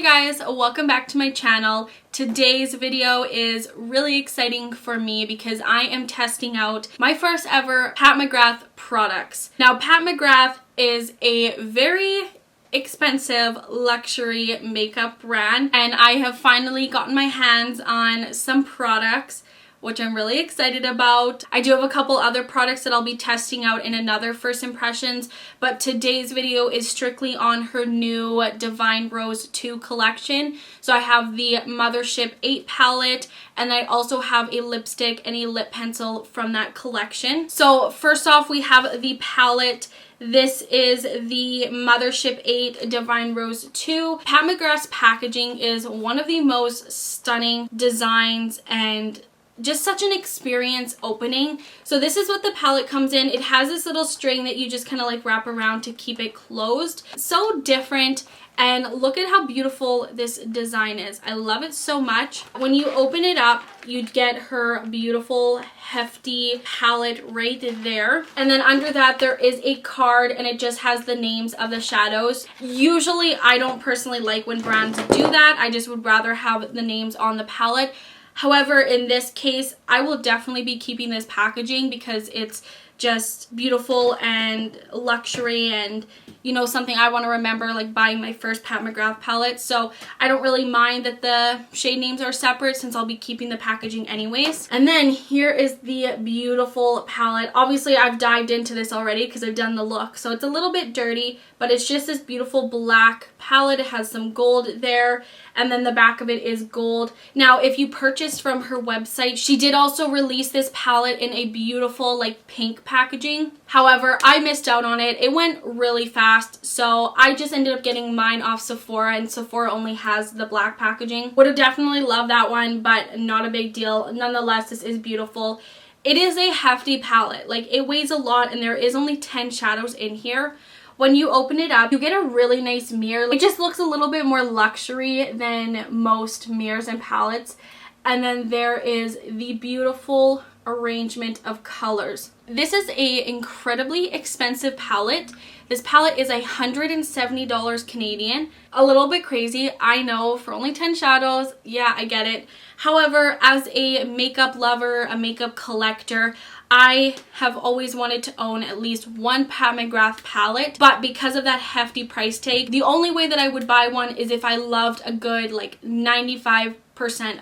Hey guys, welcome back to my channel. Today's video is really exciting for me because I am testing out my first ever Pat McGrath products. Now, Pat McGrath is a very expensive luxury makeup brand, and I have finally gotten my hands on some products which I'm really excited about. I do have a couple other products that I'll be testing out in another first impressions, but today's video is strictly on her new Divine Rose 2 collection. So I have the Mothership 8 palette, and I also have a lipstick and a lip pencil from that collection. So first off, we have the palette. This is the Mothership 8 Divine Rose 2. Pat McGrath's packaging is one of the most stunning designs and just such an experience opening. So this is what the palette comes in. It has this little string that you just kind of like wrap around to keep it closed. So different, and look at how beautiful this design is. I love it so much. When you open it up, you'd get her beautiful hefty palette right there, and then under that there is a card and it just has the names of the shadows. Usually I don't personally like when brands do that. I just would rather have the names on the palette. However, in this case, I will definitely be keeping this packaging because it's just beautiful and luxury, and you know, something I want to remember, like buying my first Pat McGrath palette. So I don't really mind that the shade names are separate since I'll be keeping the packaging anyways. And then here is the beautiful palette. Obviously I've dived into this already because I've done the look, so it's a little bit dirty, but it's just this beautiful black palette. It has some gold there, and then the back of it is gold. Now, if you purchased from her website, she did also release this palette in a beautiful like pink packaging. However, I missed out on it. It went really fast, so I just ended up getting mine off Sephora, and Sephora only has the black packaging. Would have definitely loved that one, but not a big deal. Nonetheless, this is beautiful. It is a hefty palette. Like, it weighs a lot, and there is only 10 shadows in here. When you open it up, you get a really nice mirror. It just looks a little bit more luxury than most mirrors and palettes. And then there is the beautiful arrangement of colors. This is a incredibly expensive palette. This palette is $170 Canadian. A little bit crazy, I know, for only 10 shadows. Yeah, I get it. However, as a makeup lover, a makeup collector, I have always wanted to own at least one Pat McGrath palette, but because of that hefty price tag, the only way that I would buy one is if I loved a good like 95%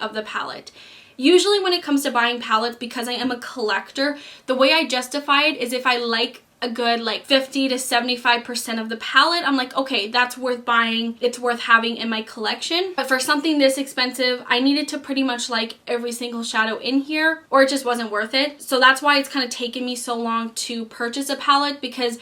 of the palette. Usually when it comes to buying palettes, because I am a collector, the way I justify it is if I like a good like 50 to 75% of the palette, I'm like, okay, that's worth buying. It's worth having in my collection. But for something this expensive, I needed to pretty much like every single shadow in here, or it just wasn't worth it. So that's why it's kind of taken me so long to purchase a palette, because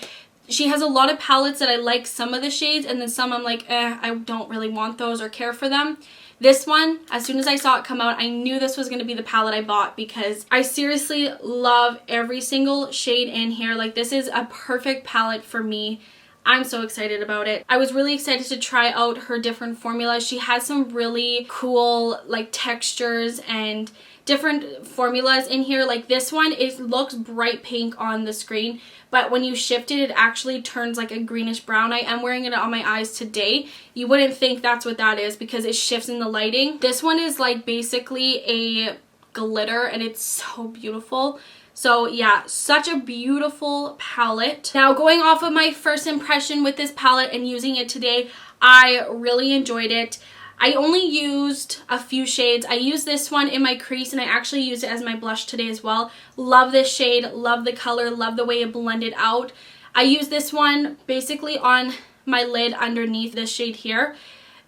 she has a lot of palettes that I like some of the shades, and then some I'm like, I don't really want those or care for them. This one, as soon as I saw it come out, I knew this was going to be the palette I bought because I seriously love every single shade in here. Like, this is a perfect palette for me. I'm so excited about it. I was really excited to try out her different formulas. She has some really cool like textures and different formulas in here. Like this one, it looks bright pink on the screen, but when you shift it, it actually turns like a greenish brown. I am wearing it on my eyes today. You wouldn't think that's what that is because it shifts in the lighting. This one is like basically a glitter, and it's so beautiful. So yeah, such a beautiful palette. Now, going off of my first impression with this palette and using it today, I really enjoyed it. I only used a few shades. I used this one in my crease, and I actually used it as my blush today as well. Love this shade, love the color, love the way it blended out. I used this one basically on my lid underneath this shade here.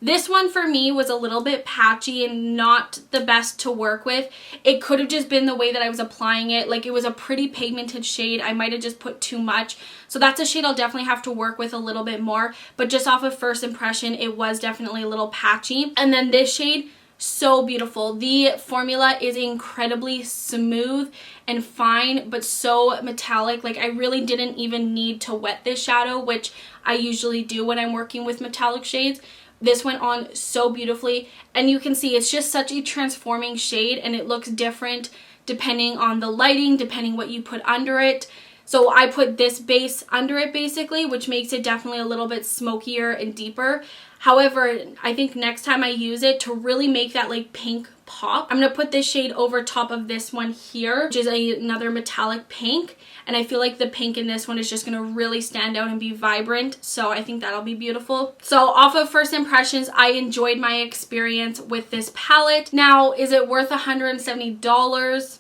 This one for me was a little bit patchy and not the best to work with. It could have just been the way that I was applying it. Like, it was a pretty pigmented shade. I might have just put too much. So that's a shade I'll definitely have to work with a little bit more. But just off of first impression, it was definitely a little patchy. And then this shade, so beautiful. The formula is incredibly smooth and fine, but so metallic. Like, I really didn't even need to wet this shadow, which I usually do when I'm working with metallic shades. This went on so beautifully, and you can see it's just such a transforming shade, and it looks different depending on the lighting, depending what you put under it. So I put this base under it basically, which makes it definitely a little bit smokier and deeper. However, I think next time I use it, to really make that like pink pop, I'm going to put this shade over top of this one here, which is another metallic pink. And I feel like the pink in this one is just going to really stand out and be vibrant. So I think that'll be beautiful. So off of first impressions, I enjoyed my experience with this palette. Now, is it worth $170?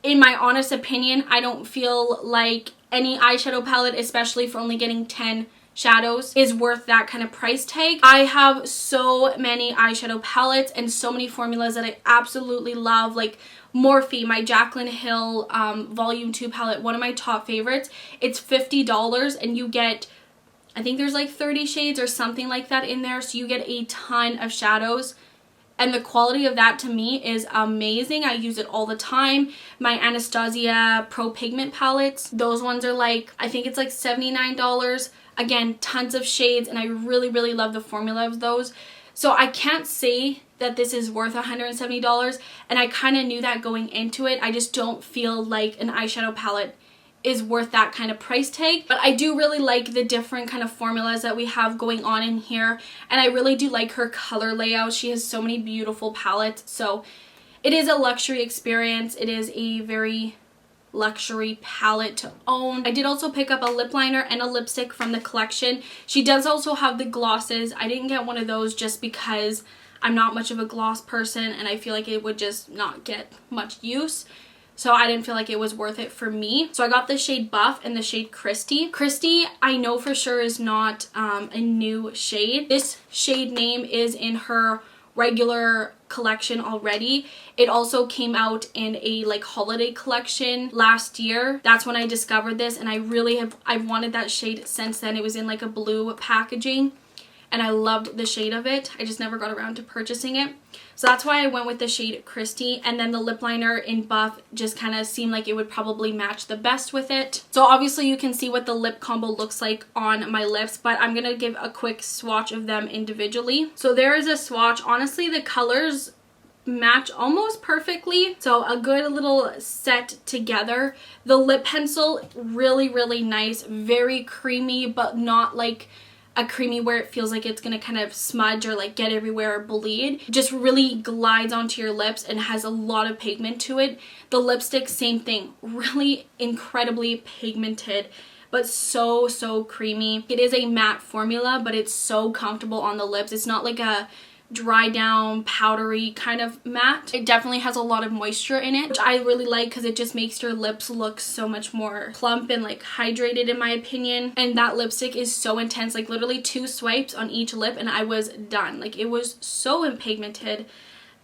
In my honest opinion, I don't feel like any eyeshadow palette, especially for only getting 10 shadows, is worth that kind of price tag. I have so many eyeshadow palettes and so many formulas that I absolutely love, like Morphe, my Jaclyn Hill volume 2 palette, one of my top favorites. It's $50 and you get, I think there's like 30 shades or something like that in there, so you get a ton of shadows. And the quality of that to me is amazing. I use it all the time. My Anastasia Pro Pigment palettes, those ones are like, I think it's like $79. Again, tons of shades, and I really, really love the formula of those. So I can't say that this is worth $170, and I kind of knew that going into it. I just don't feel like an eyeshadow palette is worth that kind of price tag. But I do really like the different kind of formulas that we have going on in here, and I really do like her color layout. She has so many beautiful palettes, so it is a luxury experience. It is a very luxury palette to own. I did also pick up a lip liner and a lipstick from the collection. She does also have the glosses. I didn't get one of those just because I'm not much of a gloss person and I feel like it would just not get much use. So I didn't feel like it was worth it for me. So I got the shade Buff and the shade Christy. Christy, I know for sure is not a new shade. This shade name is in her regular collection already. It also came out in a like holiday collection last year. That's when I discovered this, and I've wanted that shade since then. It was in like a blue packaging and I loved the shade of it. I just never got around to purchasing it. So that's why I went with the shade Christy, and then the lip liner in Buff just kind of seemed like it would probably match the best with it. So obviously you can see what the lip combo looks like on my lips, but I'm going to give a quick swatch of them individually. So there is a swatch. Honestly, the colors match almost perfectly, so a good little set together. The lip pencil, really, really nice, very creamy, but not like a creamy where it feels like it's gonna kind of smudge or like get everywhere or bleed. Just really glides onto your lips and has a lot of pigment to it. The lipstick, same thing, really incredibly pigmented, but so creamy. It is a matte formula, but it's so comfortable on the lips. It's not like a dry down powdery kind of matte. It definitely has a lot of moisture in it, which I really like because it just makes your lips look so much more plump and like hydrated in my opinion. And that lipstick is so intense, like literally 2 swipes on each lip and I was done. Like it was so pigmented.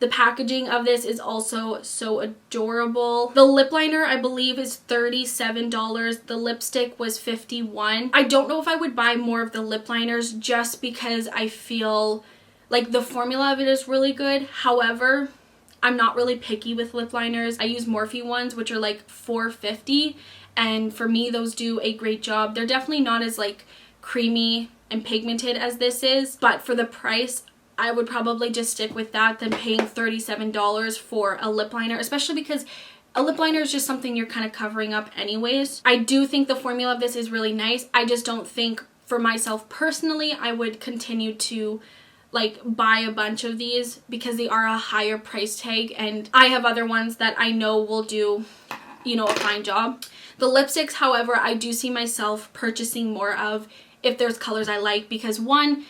The packaging of this is also so adorable. The lip liner I believe is $37. The lipstick was $51. I don't know if I would buy more of the lip liners just because I feel like the formula of it is really good. However, I'm not really picky with lip liners. I use Morphe ones, which are like $4.50, and for me those do a great job. They're definitely not as like creamy and pigmented as this is, but for the price I would probably just stick with that than paying $37 for a lip liner, especially because a lip liner is just something you're kind of covering up anyways. I do think the formula of this is really nice. I just don't think for myself personally I would continue to like buy a bunch of these because they are a higher price tag, and I have other ones that I know will do, you know, a fine job. The lipsticks, however, I do see myself purchasing more of if there's colors I like, because one,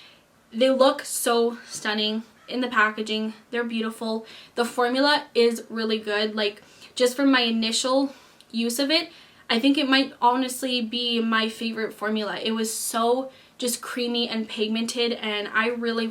they look so stunning in the packaging. They're beautiful. The formula is really good. Like just from my initial use of it, I think it might honestly be my favorite formula. It was so just creamy and pigmented, and I really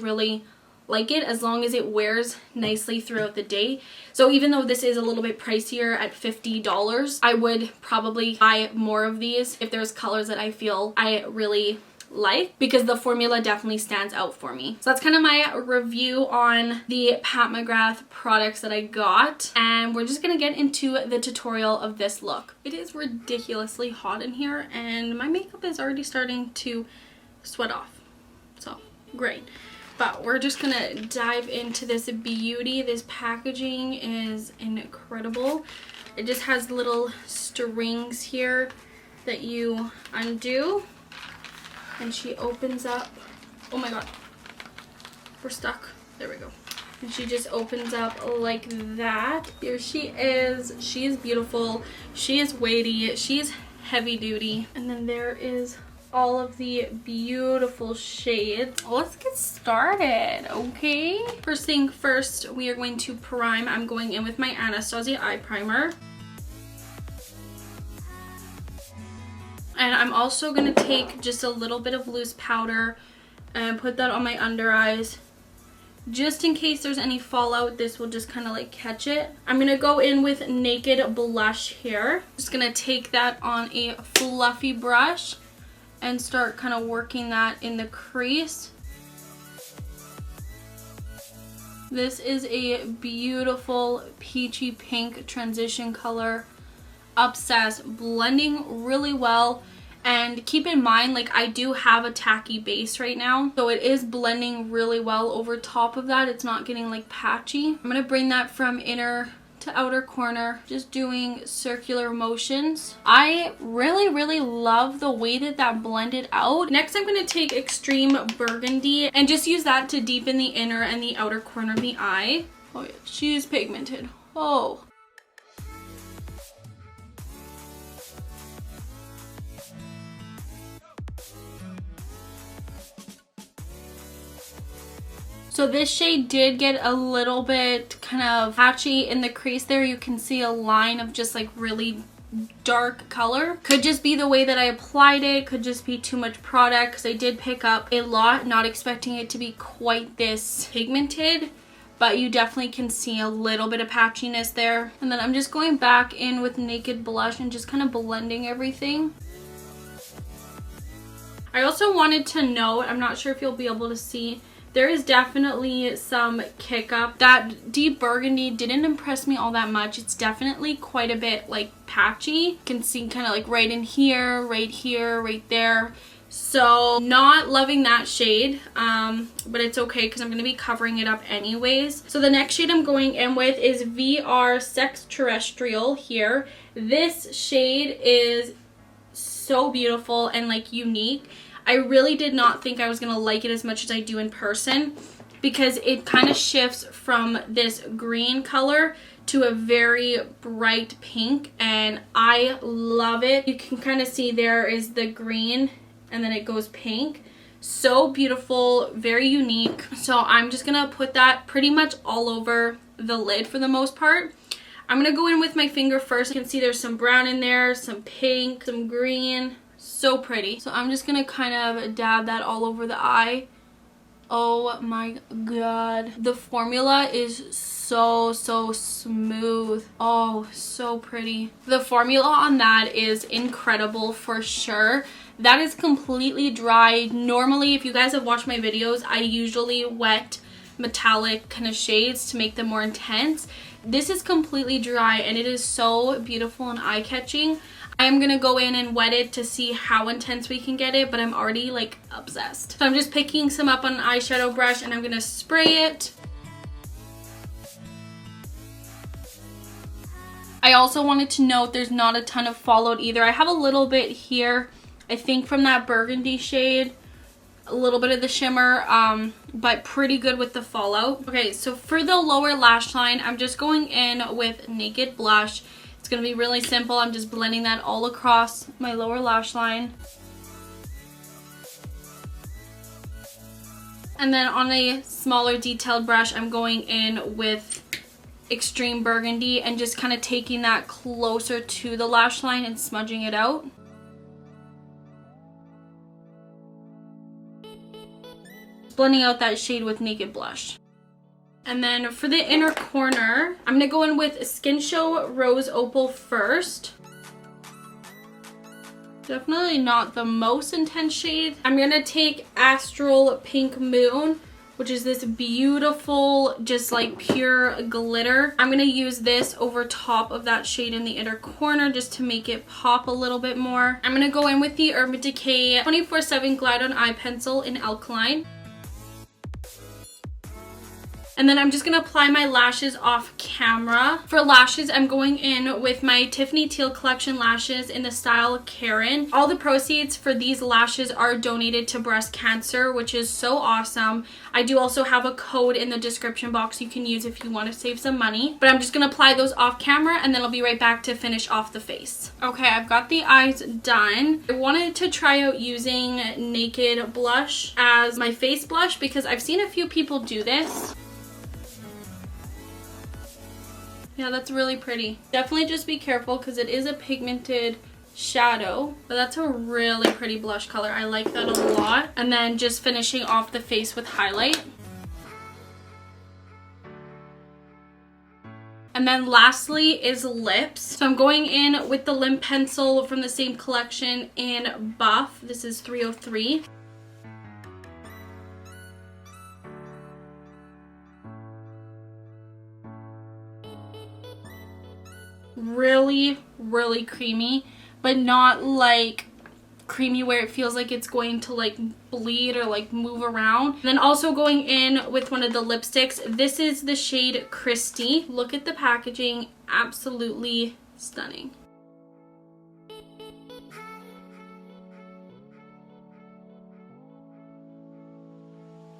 like it as long as it wears nicely throughout the day. So even though this is a little bit pricier at $50, I would probably buy more of these if there's colors that I feel I really like, because the formula definitely stands out for me. So that's kind of my review on the Pat McGrath products that I got, and we're just gonna get into the tutorial of this look. It is ridiculously hot in here and my makeup is already starting to sweat off, so great. But we're just gonna dive into this beauty. This packaging is incredible. It just has little strings here that you undo, and she opens up. Oh my god, we're stuck. There we go. And she just opens up like that. Here she is. She is beautiful. She is weighty. She is heavy duty. And then there is all of the beautiful shades. Let's get started, okay? First thing first, we are going to prime. I'm going in with my Anastasia eye primer. And I'm also gonna take just a little bit of loose powder and put that on my under eyes. Just in case there's any fallout, this will just kind of like catch it. I'm gonna go in with Naked Blush here. Just gonna take that on a fluffy brush and start kind of working that in the crease. This is a beautiful peachy pink transition color. Obsessed, blending really well. And keep in mind, like, I do have a tacky base right now, so it is blending really well over top of that. It's not getting like patchy. I'm gonna bring that from inner to outer corner, just doing circular motions. I really love the way that that blended out. Next, I'm gonna take Extreme Burgundy and just use that to deepen the inner and the outer corner of the eye. Oh yeah, she is pigmented. Oh. So this shade did get a little bit kind of patchy in the crease there. You can see a line of just like really dark color. Could just be the way that I applied it. Could just be too much product because I did pick up a lot, not expecting it to be quite this pigmented. But you definitely can see a little bit of patchiness there. And then I'm just going back in with Naked Blush and just kind of blending everything. I also wanted to note, I'm not sure if you'll be able to see, there is definitely some kick up. That deep burgundy didn't impress me all that much. It's definitely quite a bit like patchy. You can see kind of like right in here, right there. So not loving that shade, but it's okay because I'm going to be covering it up anyways. So the next shade I'm going in with is VR Sex Terrestrial here. This shade is so beautiful and like unique. I really did not think I was going to like it as much as I do in person because it kind of shifts from this green color to a very bright pink, and I love it. You can kind of see there is the green and then it goes pink. So beautiful, very unique. So I'm just going to put that pretty much all over the lid for the most part. I'm going to go in with my finger first. You can see there's some brown in there, some pink, some green. So pretty. So I'm just gonna kind of dab that all over the eye. Oh my god. The formula is so smooth. Oh, so pretty. The formula on that is incredible for sure. That is completely dry. Normally, if you guys have watched my videos, I usually wet metallic kind of shades to make them more intense. This is completely dry and it is so beautiful and eye-catching. I'm gonna go in and wet it to see how intense we can get it, but I'm already like obsessed. So I'm just picking some up on an eyeshadow brush and I'm gonna spray it. I also wanted to note there's not a ton of fallout either. I have a little bit here, I think from that burgundy shade, a little bit of the shimmer, but pretty good with the fallout. Okay, so for the lower lash line, I'm just going in with Naked Blush. It's going to be really simple. I'm just blending that all across my lower lash line. And then on a smaller detailed brush, I'm going in with Extreme Burgundy and just kind of taking that closer to the lash line and smudging it out. Blending out that shade with Naked Blush. And then for the inner corner, I'm going to go in with Skin Show Rose Opal first. Definitely not the most intense shade. I'm going to take Astral Pink Moon, which is this beautiful, just like pure glitter. I'm going to use this over top of that shade in the inner corner just to make it pop a little bit more. I'm going to go in with the Urban Decay 24/7 Glide On Eye Pencil in Alkaline. And then I'm just going to apply my lashes off camera. camera. For lashes, I'm going in with my Tiffany Teal Collection lashes in the style Karen. All the proceeds for these lashes are donated to breast cancer, which is so awesome. I do also have a code in the description box you can use if you want to save some money. But I'm just going to apply those off camera and then I'll be right back to finish off the face. Okay, I've got the eyes done. I wanted to try out using Naked blush as my face blush because I've seen a few people do this. Yeah, that's really pretty. Definitely just be careful because it is a pigmented shadow, but that's a really pretty blush color. I like that a lot. And then just finishing off the face with highlight. And then lastly is lips. So I'm going in with the lip pencil from the same collection in Buff. This is 303. Really creamy, but not like creamy where it feels like it's going to like bleed or like move around. And then also going in with one of the lipsticks. This is the shade Christy. Look at the packaging, absolutely stunning.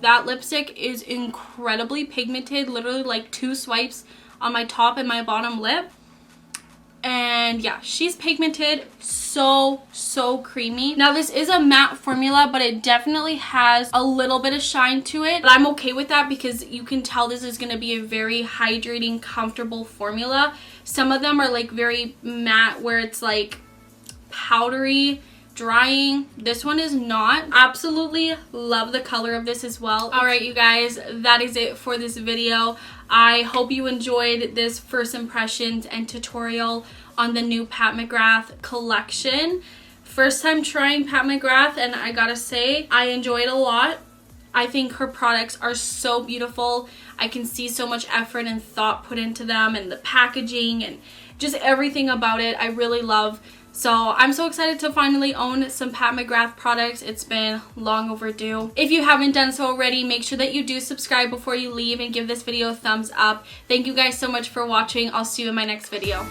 That lipstick is incredibly pigmented, literally like 2 swipes on my top and my bottom lip. And yeah, she's pigmented, so creamy. Now this is a matte formula, but it definitely has a little bit of shine to it. But I'm okay with that because you can tell this is going to be a very hydrating, comfortable formula. Some of them are like very matte where it's like powdery, drying. This one is not. Absolutely love the color of this as well. All right, you guys, that is it for this video. I hope you enjoyed this first impressions and tutorial on the new Pat McGrath collection. First time trying Pat McGrath, and I gotta say, I enjoyed a lot. I think her products are so beautiful. I can see so much effort and thought put into them, and the packaging and just everything about it I really love. So I'm so excited to finally own some Pat McGrath products. It's been long overdue. If you haven't done so already, make sure that you do subscribe before you leave and give this video a thumbs up. Thank you guys so much for watching. I'll see you in my next video.